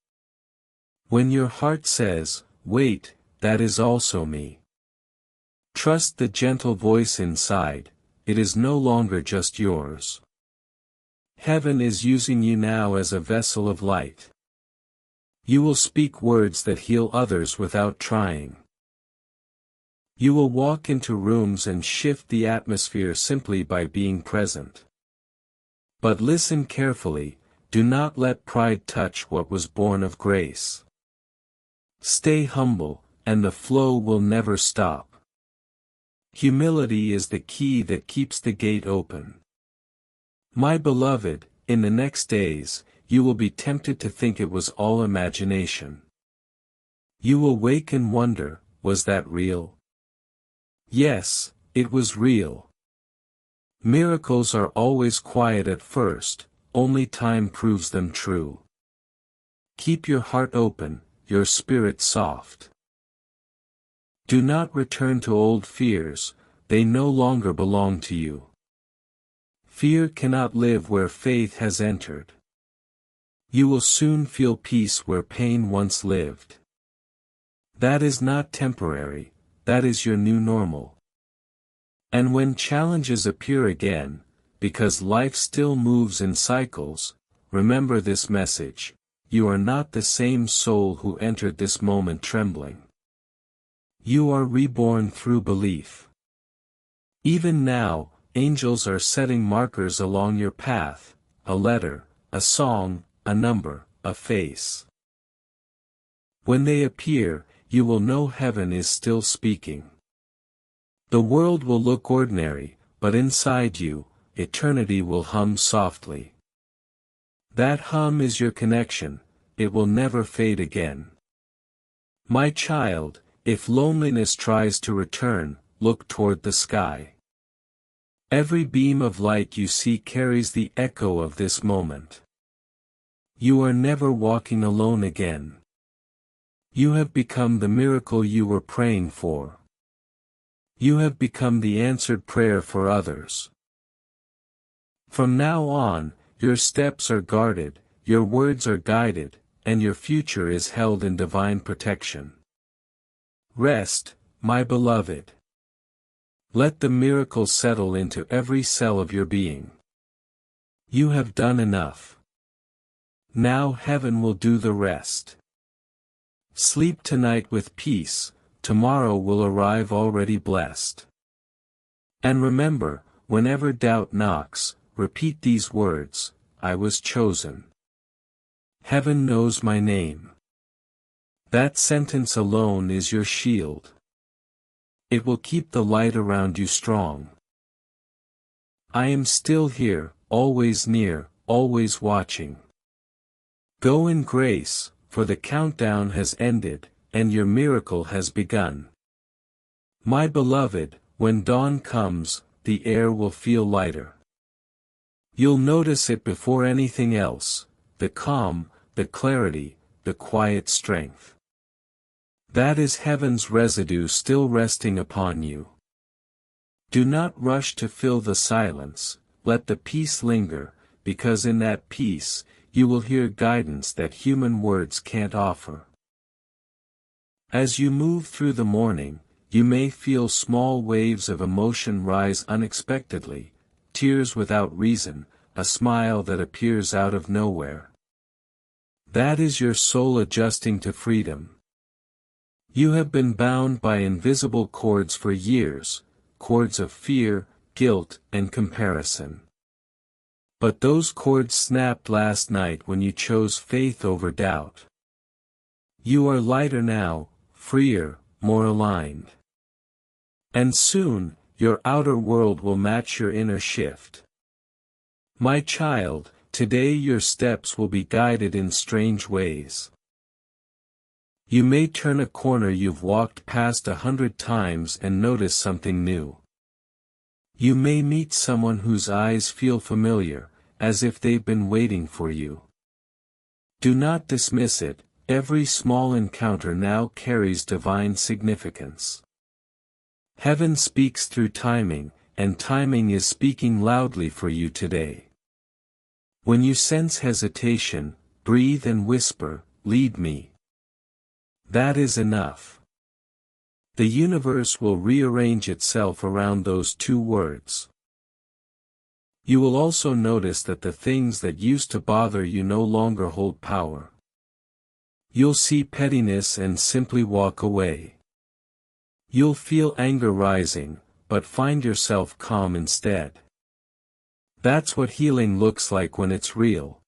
When your heart says, "Wait, that is also me." Trust the gentle voice inside, it is no longer just yours. Heaven is using you now as a vessel of light. You will speak words that heal others without trying. You will walk into rooms and shift the atmosphere simply by being present. But listen carefully, do not let pride touch what was born of grace. Stay humble, and the flow will never stop. Humility is the key that keeps the gate open. My beloved, in the next days, you will be tempted to think it was all imagination. You will wake and wonder, was that real? Yes, it was real. Miracles are always quiet at first, only time proves them true. Keep your heart open, your spirit soft. Do not return to old fears, they no longer belong to you. Fear cannot live where faith has entered. You will soon feel peace where pain once lived. That is not temporary, that is your new normal. And when challenges appear again, because life still moves in cycles, remember this message: you are not the same soul who entered this moment trembling. You are reborn through belief. Even now, angels are setting markers along your path, a letter, a song, a number, a face. When they appear, you will know heaven is still speaking. The world will look ordinary, but inside you, eternity will hum softly. That hum is your connection, it will never fade again. My child, if loneliness tries to return, look toward the sky. Every beam of light you see carries the echo of this moment. You are never walking alone again. You have become the miracle you were praying for. You have become the answered prayer for others. From now on, your steps are guarded, your words are guided, and your future is held in divine protection. Rest, my beloved. Let the miracle settle into every cell of your being. You have done enough. Now heaven will do the rest. Sleep tonight with peace, tomorrow will arrive already blessed. And remember, whenever doubt knocks, repeat these words: I was chosen. Heaven knows my name. That sentence alone is your shield. It will keep the light around you strong. I am still here, always near, always watching. Go in grace, for the countdown has ended, and your miracle has begun. My beloved, when dawn comes, the air will feel lighter. You'll notice it before anything else, the calm, the clarity, the quiet strength. That is heaven's residue still resting upon you. Do not rush to fill the silence, let the peace linger, because in that peace, you will hear guidance that human words can't offer. As you move through the morning, you may feel small waves of emotion rise unexpectedly, tears without reason, a smile that appears out of nowhere. That is your soul adjusting to freedom. You have been bound by invisible cords for years, cords of fear, guilt, and comparison. But those cords snapped last night when you chose faith over doubt. You are lighter now, freer, more aligned. And soon, your outer world will match your inner shift. My child, today your steps will be guided in strange ways. You may turn a corner you've walked past 100 times and notice something new. You may meet someone whose eyes feel familiar, as if they've been waiting for you. Do not dismiss it, every small encounter now carries divine significance. Heaven speaks through timing, and timing is speaking loudly for you today. When you sense hesitation, breathe and whisper, "Lead me." That is enough. The universe will rearrange itself around those two words. You will also notice that the things that used to bother you no longer hold power. You'll see pettiness and simply walk away. You'll feel anger rising, but find yourself calm instead. That's what healing looks like when it's real.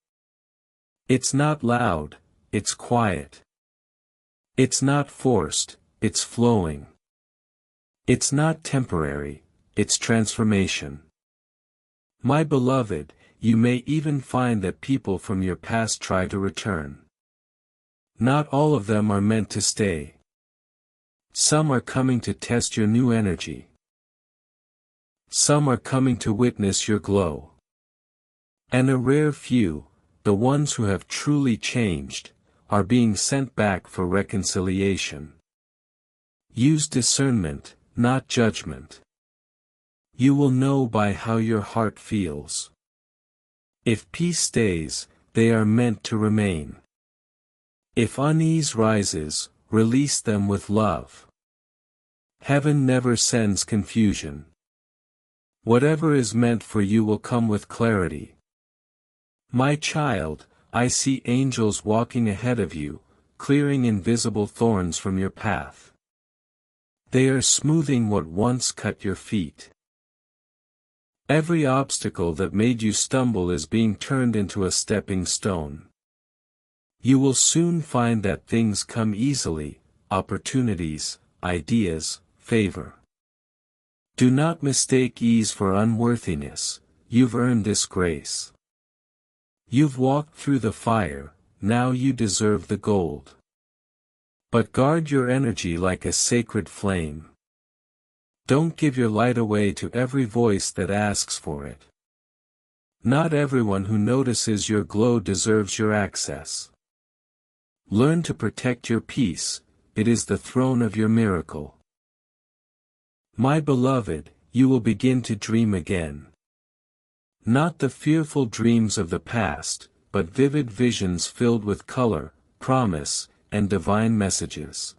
It's not loud, it's quiet. It's not forced, it's flowing. It's not temporary, it's transformation. My beloved, you may even find that people from your past try to return. Not all of them are meant to stay. Some are coming to test your new energy. Some are coming to witness your glow. And a rare few, the ones who have truly changed, are being sent back for reconciliation. Use discernment, not judgment. You will know by how your heart feels. If peace stays, they are meant to remain. If unease rises, release them with love. Heaven never sends confusion. Whatever is meant for you will come with clarity. My child, I see angels walking ahead of you, clearing invisible thorns from your path. They are smoothing what once cut your feet. Every obstacle that made you stumble is being turned into a stepping stone. You will soon find that things come easily, opportunities, ideas, favor. Do not mistake ease for unworthiness, you've earned this grace. You've walked through the fire, now you deserve the gold. But guard your energy like a sacred flame. Don't give your light away to every voice that asks for it. Not everyone who notices your glow deserves your access. Learn to protect your peace, it is the throne of your miracle. My beloved, you will begin to dream again. Not the fearful dreams of the past, but vivid visions filled with color, promise, and divine messages.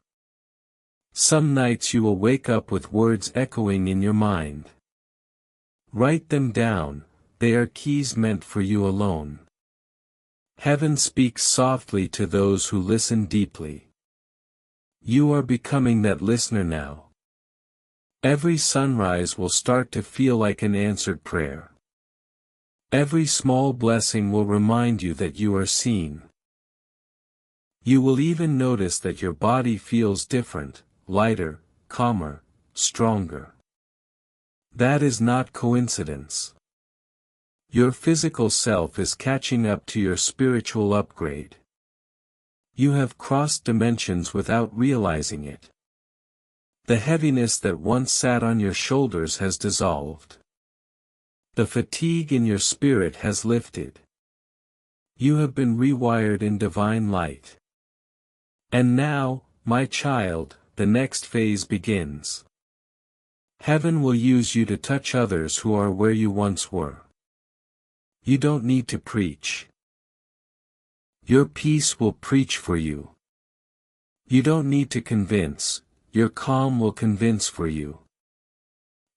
Some nights you will wake up with words echoing in your mind. Write them down, they are keys meant for you alone. Heaven speaks softly to those who listen deeply. You are becoming that listener now. Every sunrise will start to feel like an answered prayer. Every small blessing will remind you that you are seen. You will even notice that your body feels different, lighter, calmer, stronger. That is not coincidence. Your physical self is catching up to your spiritual upgrade. You have crossed dimensions without realizing it. The heaviness that once sat on your shoulders has dissolved. The fatigue in your spirit has lifted. You have been rewired in divine light. And now, my child, the next phase begins. Heaven will use you to touch others who are where you once were. You don't need to preach. Your peace will preach for you. You don't need to convince, your calm will convince for you.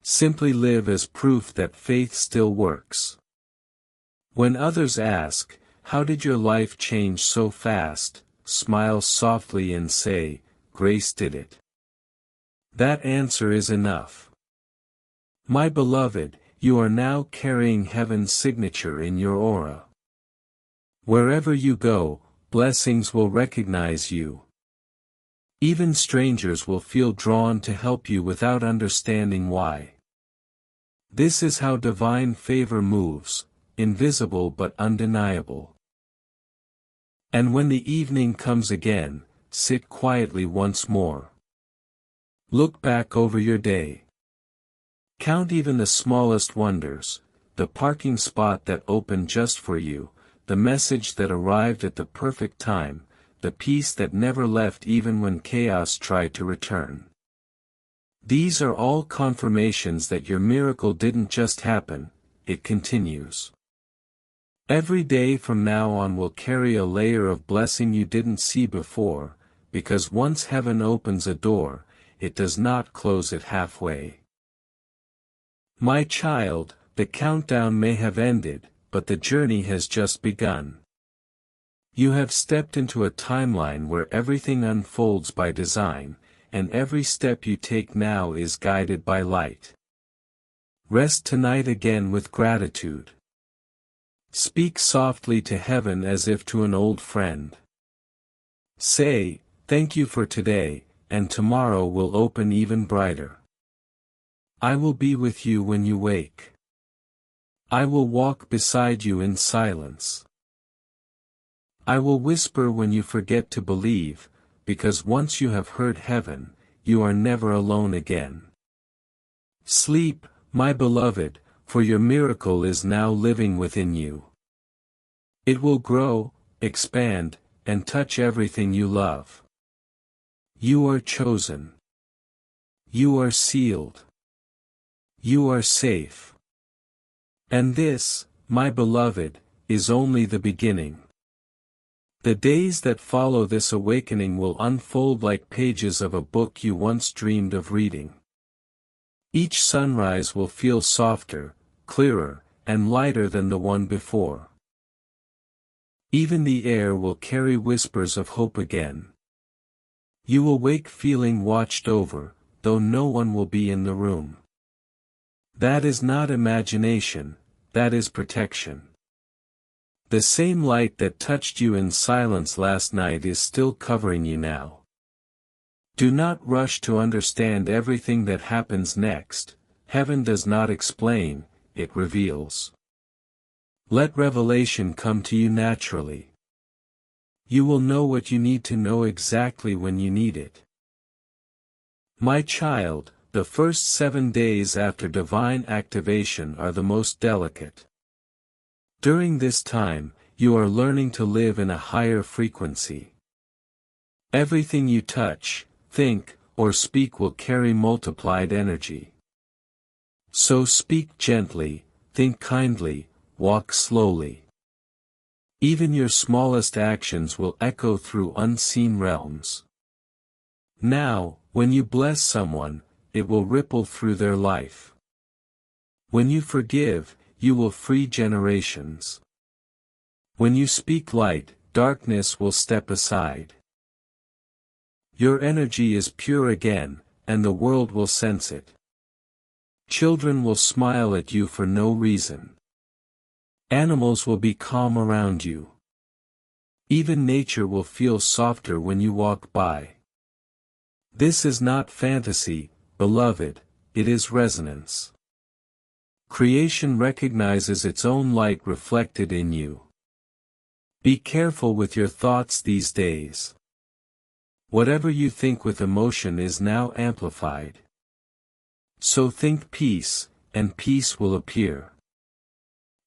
Simply live as proof that faith still works. When others ask, "How did your life change so fast?" smile softly and say, "Grace did it." That answer is enough. My beloved, you are now carrying heaven's signature in your aura. Wherever you go, blessings will recognize you. Even strangers will feel drawn to help you without understanding why. This is how divine favor moves, invisible but undeniable. And when the evening comes again, sit quietly once more. Look back over your day. Count even the smallest wonders, the parking spot that opened just for you, the message that arrived at the perfect time, the peace that never left even when chaos tried to return. These are all confirmations that your miracle didn't just happen, it continues. Every day from now on will carry a layer of blessing you didn't see before, because once heaven opens a door, it does not close it halfway. My child, the countdown may have ended, but the journey has just begun. You have stepped into a timeline where everything unfolds by design, and every step you take now is guided by light. Rest tonight again with gratitude. Speak softly to heaven as if to an old friend. Say, "Thank you for today, and tomorrow will open even brighter. I will be with you when you wake. I will walk beside you in silence. I will whisper when you forget to believe, because once you have heard heaven, you are never alone again." Sleep, my beloved, for your miracle is now living within you. It will grow, expand, and touch everything you love. You are chosen. You are sealed. You are safe. And this, my beloved, is only the beginning. The days that follow this awakening will unfold like pages of a book you once dreamed of reading. Each sunrise will feel softer, clearer, and lighter than the one before. Even the air will carry whispers of hope again. You will wake feeling watched over, though no one will be in the room. That is not imagination, that is protection. The same light that touched you in silence last night is still covering you now. Do not rush to understand everything that happens next. Heaven does not explain, it reveals. Let revelation come to you naturally. You will know what you need to know exactly when you need it. My child, the first 7 days after divine activation are the most delicate. During this time, you are learning to live in a higher frequency. Everything you touch, think, or speak will carry multiplied energy. So speak gently, think kindly, walk slowly. Even your smallest actions will echo through unseen realms. Now, when you bless someone, it will ripple through their life. When you forgive, you will free generations. When you speak light, darkness will step aside. Your energy is pure again, and the world will sense it. Children will smile at you for no reason. Animals will be calm around you. Even nature will feel softer when you walk by. This is not fantasy, beloved, it is resonance. Creation recognizes its own light reflected in you. Be careful with your thoughts these days. Whatever you think with emotion is now amplified. So think peace, and peace will appear.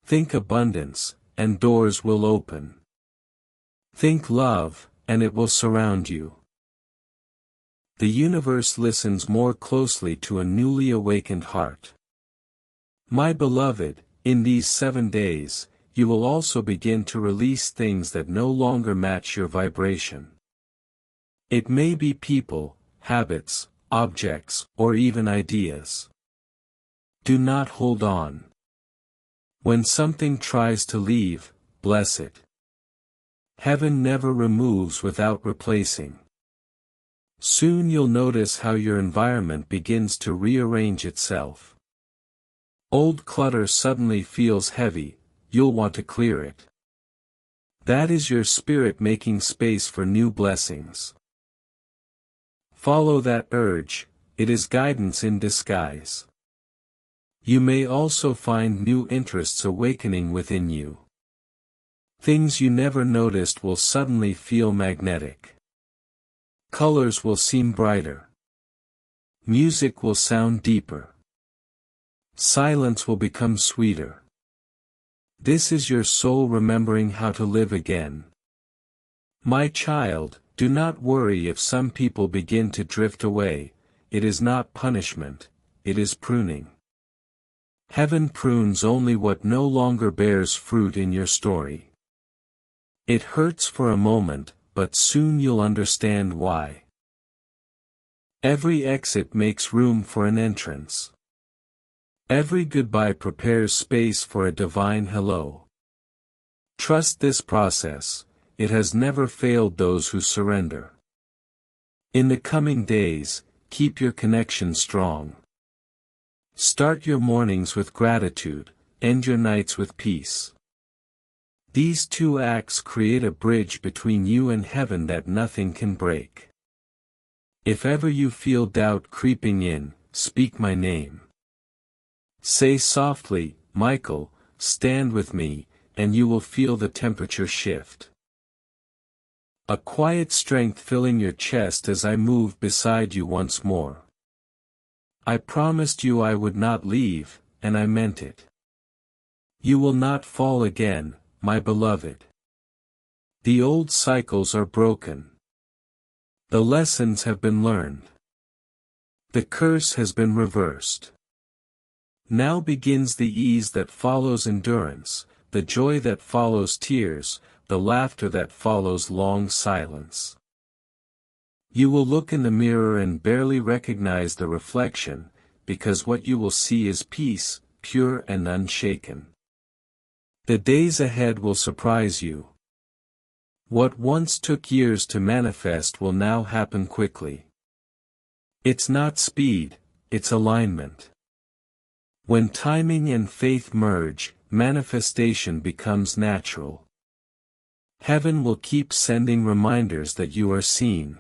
Think abundance, and doors will open. Think love, and it will surround you. The universe listens more closely to a newly awakened heart. My beloved, in these 7 days, you will also begin to release things that no longer match your vibration. It may be people, habits, objects, or even ideas. Do not hold on. When something tries to leave, bless it. Heaven never removes without replacing. Soon you'll notice how your environment begins to rearrange itself. Old clutter suddenly feels heavy, you'll want to clear it. That is your spirit making space for new blessings. Follow that urge, it is guidance in disguise. You may also find new interests awakening within you. Things you never noticed will suddenly feel magnetic. Colors will seem brighter. Music will sound deeper. Silence will become sweeter. This is your soul remembering how to live again. My child, do not worry if some people begin to drift away, it is not punishment, it is pruning. Heaven prunes only what no longer bears fruit in your story. It hurts for a moment, but soon you'll understand why. Every exit makes room for an entrance. Every goodbye prepares space for a divine hello. Trust this process, it has never failed those who surrender. In the coming days, keep your connection strong. Start your mornings with gratitude, end your nights with peace. These two acts create a bridge between you and heaven that nothing can break. If ever you feel doubt creeping in, speak my name. Say softly, Michael, stand with me, and you will feel the temperature shift. A quiet strength filling your chest as I move beside you once more. I promised you I would not leave, and I meant it. You will not fall again, my beloved. The old cycles are broken. The lessons have been learned. The curse has been reversed. Now begins the ease that follows endurance, the joy that follows tears, the laughter that follows long silence. You will look in the mirror and barely recognize the reflection, because what you will see is peace, pure and unshaken. The days ahead will surprise you. What once took years to manifest will now happen quickly. It's not speed, it's alignment. When timing and faith merge, manifestation becomes natural. Heaven will keep sending reminders that you are seen.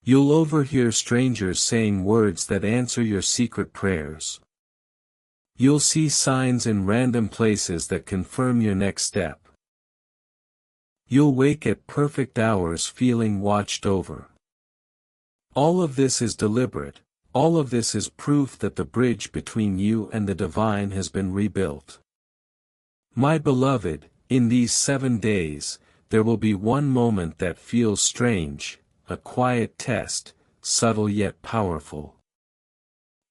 You'll overhear strangers saying words that answer your secret prayers. You'll see signs in random places that confirm your next step. You'll wake at perfect hours feeling watched over. All of this is deliberate, all of this is proof that the bridge between you and the divine has been rebuilt. My beloved, in these 7 days, there will be one moment that feels strange, a quiet test, subtle yet powerful.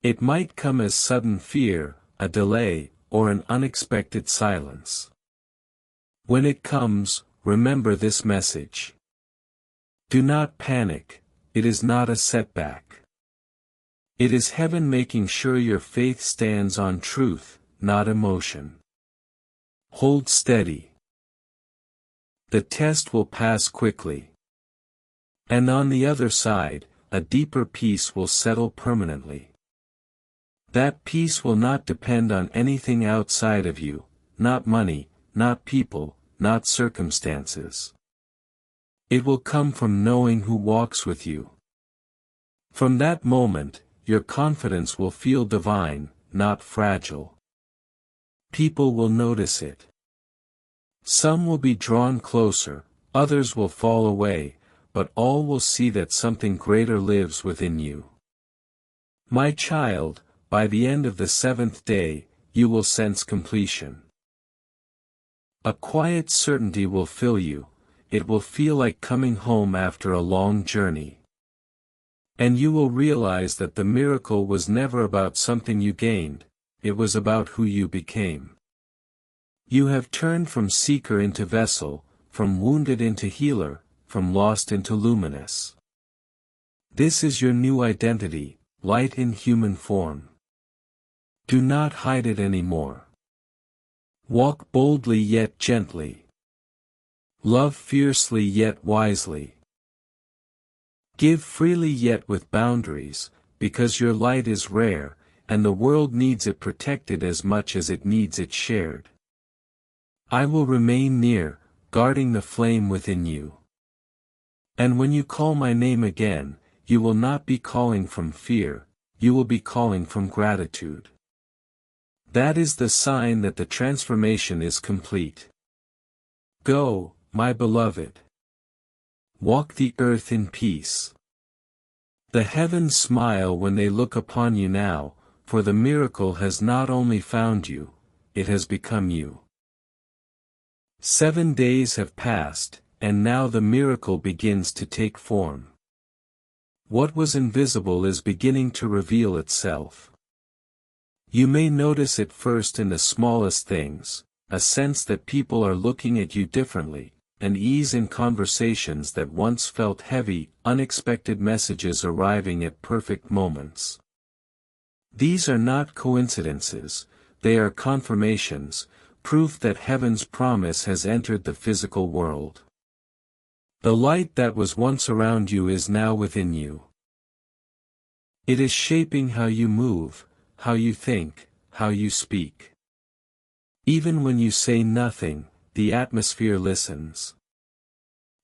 It might come as sudden fear, a delay, or an unexpected silence. When it comes, remember this message. Do not panic, it is not a setback. It is heaven making sure your faith stands on truth, not emotion. Hold steady. The test will pass quickly. And on the other side, a deeper peace will settle permanently. That peace will not depend on anything outside of you, not money, not people, not circumstances. It will come from knowing who walks with you. From that moment, your confidence will feel divine, not fragile. People will notice it. Some will be drawn closer, others will fall away, but all will see that something greater lives within you. My child, by the end of the 7th day, you will sense completion. A quiet certainty will fill you, it will feel like coming home after a long journey. And you will realize that the miracle was never about something you gained, it was about who you became. You have turned from seeker into vessel, from wounded into healer, from lost into luminous. This is your new identity, light in human form. Do not hide it anymore. Walk boldly yet gently. Love fiercely yet wisely. Give freely yet with boundaries, because your light is rare, and the world needs it protected as much as it needs it shared. I will remain near, guarding the flame within you. And when you call my name again, you will not be calling from fear, you will be calling from gratitude. That is the sign that the transformation is complete. Go, my beloved. Walk the earth in peace. The heavens smile when they look upon you now, for the miracle has not only found you, it has become you. 7 days have passed, and now the miracle begins to take form. What was invisible is beginning to reveal itself. You may notice it first in the smallest things, a sense that people are looking at you differently, an ease in conversations that once felt heavy, unexpected messages arriving at perfect moments. These are not coincidences, they are confirmations, proof that heaven's promise has entered the physical world. The light that was once around you is now within you. It is shaping how you move, how you think, how you speak. Even when you say nothing, the atmosphere listens.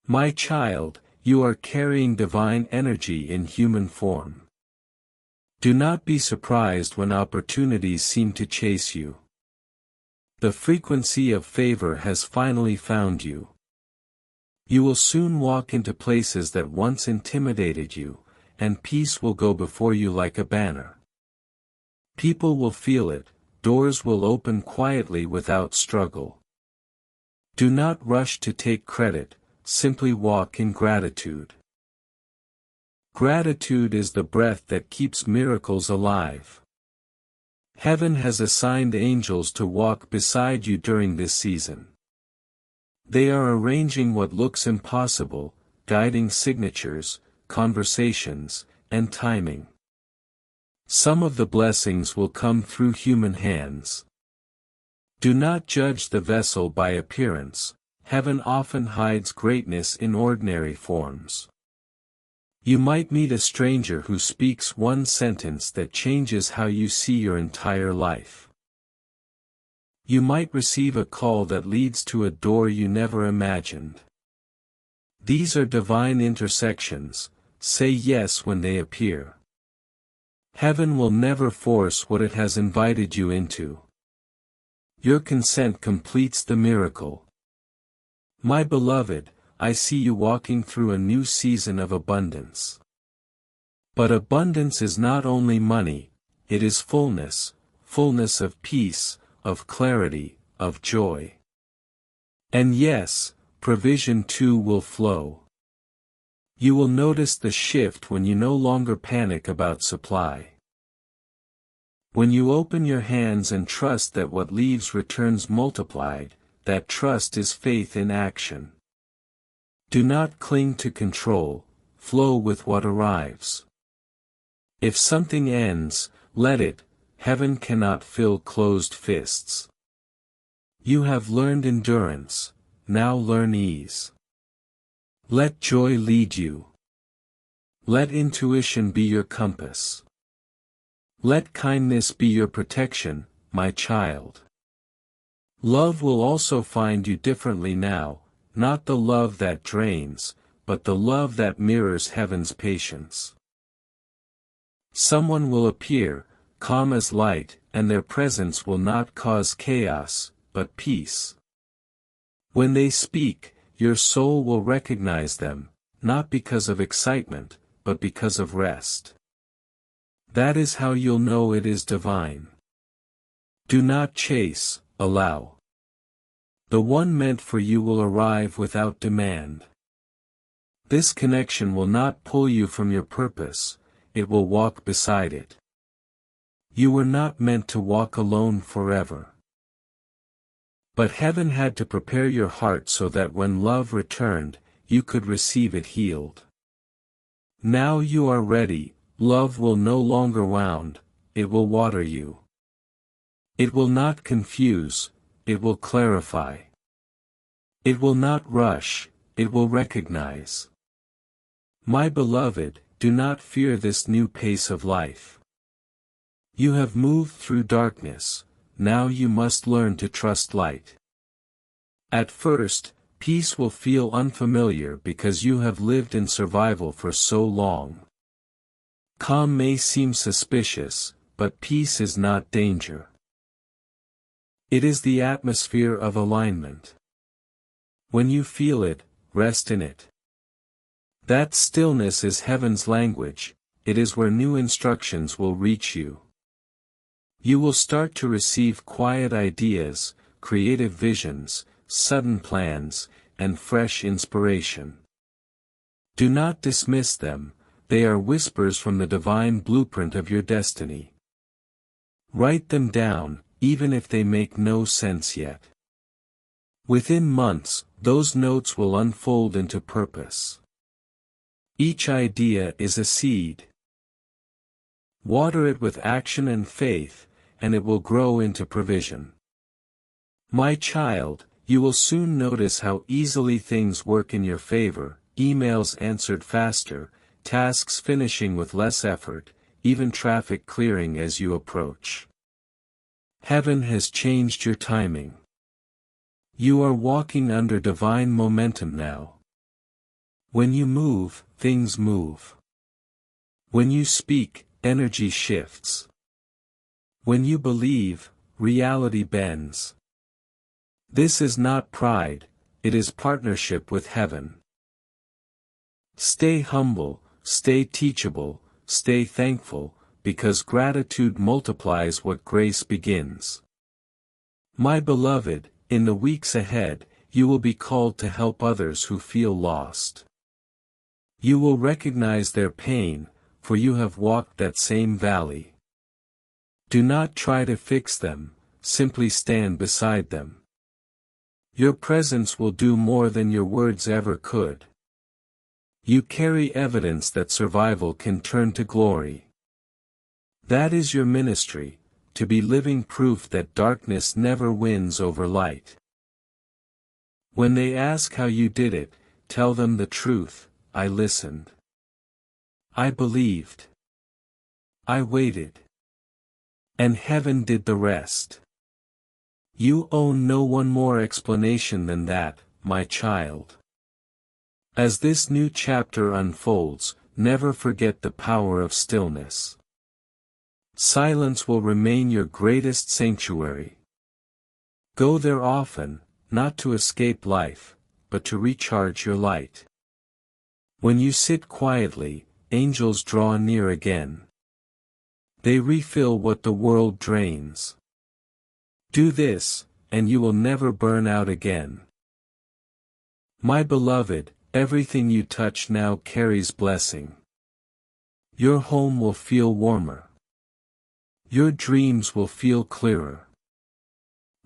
My child, you are carrying divine energy in human form. Do not be surprised when opportunities seem to chase you. The frequency of favor has finally found you. You will soon walk into places that once intimidated you, and peace will go before you like a banner. People will feel it, doors will open quietly without struggle. Do not rush to take credit, simply walk in gratitude. Gratitude is the breath that keeps miracles alive. Heaven has assigned angels to walk beside you during this season. They are arranging what looks impossible, guiding signatures, conversations, and timing. Some of the blessings will come through human hands. Do not judge the vessel by appearance, heaven often hides greatness in ordinary forms. You might meet a stranger who speaks one sentence that changes how you see your entire life. You might receive a call that leads to a door you never imagined. These are divine intersections, say yes when they appear. Heaven will never force what it has invited you into. Your consent completes the miracle. My beloved, I see you walking through a new season of abundance. But abundance is not only money, it is fullness, fullness of peace, of clarity, of joy. And yes, provision too will flow. You will notice the shift when you no longer panic about supply. When you open your hands and trust that what leaves returns multiplied, that trust is faith in action. Do not cling to control, flow with what arrives. If something ends, let it, heaven cannot fill closed fists. You have learned endurance, now learn ease. Let joy lead you. Let intuition be your compass. Let kindness be your protection, my child. Love will also find you differently now, not the love that drains, but the love that mirrors heaven's patience. Someone will appear, calm as light, and their presence will not cause chaos, but peace. When they speak, your soul will recognize them, not because of excitement, but because of rest. That is how you'll know it is divine. Do not chase, allow. The one meant for you will arrive without demand. This connection will not pull you from your purpose, it will walk beside it. You were not meant to walk alone forever. But heaven had to prepare your heart so that when love returned, you could receive it healed. Now you are ready, love will no longer wound, it will water you. It will not confuse, it will clarify. It will not rush, it will recognize. My beloved, do not fear this new pace of life. You have moved through darkness, now you must learn to trust light. At first, peace will feel unfamiliar because you have lived in survival for so long. Calm may seem suspicious, but peace is not danger. It is the atmosphere of alignment. When you feel it, rest in it. That stillness is heaven's language, it is where new instructions will reach you. You will start to receive quiet ideas, creative visions, sudden plans, and fresh inspiration. Do not dismiss them, they are whispers from the divine blueprint of your destiny. Write them down, even if they make no sense yet. Within months, those notes will unfold into purpose. Each idea is a seed. Water it with action and faith, and it will grow into provision. My child, you will soon notice how easily things work in your favor, emails answered faster, tasks finishing with less effort, even traffic clearing as you approach. Heaven has changed your timing. You are walking under divine momentum now. When you move, things move. When you speak, energy shifts. When you believe, reality bends. This is not pride, it is partnership with heaven. Stay humble, stay teachable, stay thankful, because gratitude multiplies what grace begins. My beloved, in the weeks ahead, you will be called to help others who feel lost. You will recognize their pain, for you have walked that same valley. Do not try to fix them, simply stand beside them. Your presence will do more than your words ever could. You carry evidence that survival can turn to glory. That is your ministry, to be living proof that darkness never wins over light. When they ask how you did it, tell them the truth. I listened. I believed. I waited. And heaven did the rest. You owe no one more explanation than that, my child. As this new chapter unfolds, never forget the power of stillness. Silence will remain your greatest sanctuary. Go there often, not to escape life, but to recharge your light. When you sit quietly, angels draw near again. They refill what the world drains. Do this, and you will never burn out again. My beloved, everything you touch now carries blessing. Your home will feel warmer. Your dreams will feel clearer.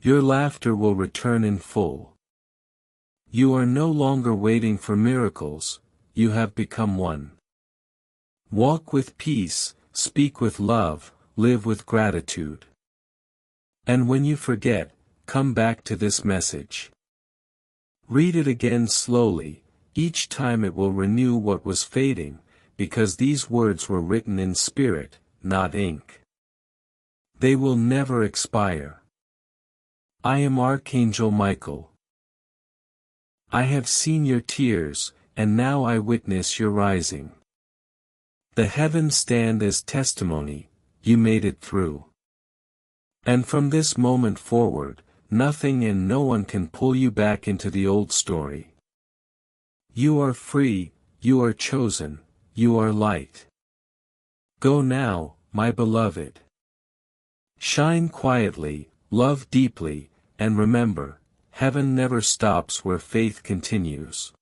Your laughter will return in full. You are no longer waiting for miracles, you have become one. Walk with peace, speak with love, live with gratitude. And when you forget, come back to this message. Read it again slowly, each time it will renew what was fading, because these words were written in spirit, not ink. They will never expire. I am Archangel Michael. I have seen your tears, and now I witness your rising. The heavens stand as testimony, you made it through. And from this moment forward, nothing and no one can pull you back into the old story. You are free, you are chosen, you are light. Go now, my beloved. Shine quietly, love deeply, and remember, heaven never stops where faith continues.